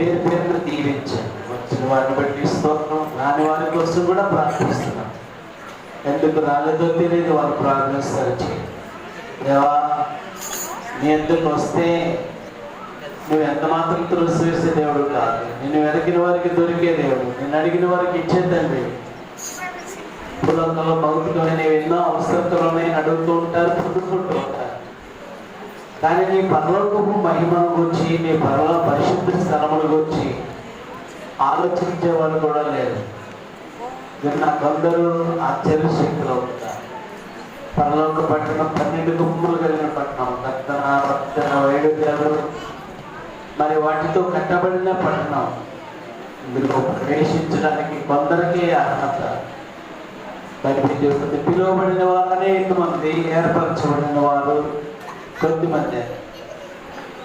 పేరు పేరును దీవించండి. వచ్చిన వారిని బట్టి స్తోత్రం, రాని వారి కోసం కూడా ప్రార్థిస్తున్నాం. ఎందుకు రాలేదో తెలియదు, వాళ్ళు ప్రార్థిస్తారు. దేవా, నీ ఎందుకు వస్తే నువ్వు ఎంత మాత్రం తులసి వేసే దేవుడు కాదు. నిన్ను వెతికిన వారికి దొరికే దేవుడు, నిన్ను అడిగిన వారికి ఇచ్చే తండ్రి. పులంలో భౌతికమైన ఎన్నో అవసరతలోనే అడుగుతూ ఉంటారు, పొందుకుంటూ ఉంటారు. కానీ నీ పరలోకపు మహిమను గురించి, నీ పరలో పరిశుద్ధ స్థలముల గురించి ఆలోచించే వాళ్ళు కూడా లేరు. కొందరు ఆశ్చర్య శక్తిలో ఉంటారు. పరలోక పట్టణం 12 గుమ్మలు కలిగిన పట్టణం, రక్తన రక్తన వైడుధ్యాలు మరి వాటితో కట్టబడిన పట్టణం. ఇందులో ప్రవేశించడానికి కొందరికి అర్హత. పిలువబడిన వాళ్ళనే ఎంతమంది, ఏర్పరచబడిన వారు కొద్దిమంది.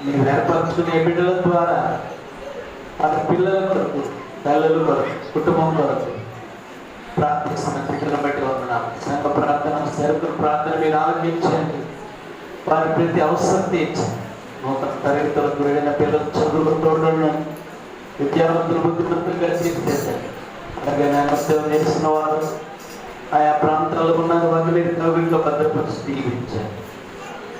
మీరు ఏర్పరచుకునే బిడ్డల ద్వారా వాళ్ళ పిల్లల కొరకు, తల్లుల కొరకు, కుటుంబం కొరకు ప్రార్థిస్తున్న బిడ్డలను బట్టి వందనాలు. సంఘ ప్రార్థన, సరుకుల ప్రార్థన మీరు ఆలోచించండి. వారి ప్రతి అవసరం తీర్చండి. నూతన తరగతులకు వెళ్ళిన పిల్లలు చదువులతో విద్యావంతులు బుద్ధిమంతులుగా తీర్చేసండి. అలాగే సేవ చేసిన వారు ఆయా ప్రాంతాల్లో ఉన్న వారిని మీరు కవిలో భద్రపరిచి దీవించండి.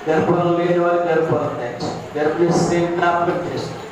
గర్భం లేని వారి గర్భాలు తెచ్చండి. గర్భిణీ స్త్రీ జ్ఞాపకం చేస్తుంది.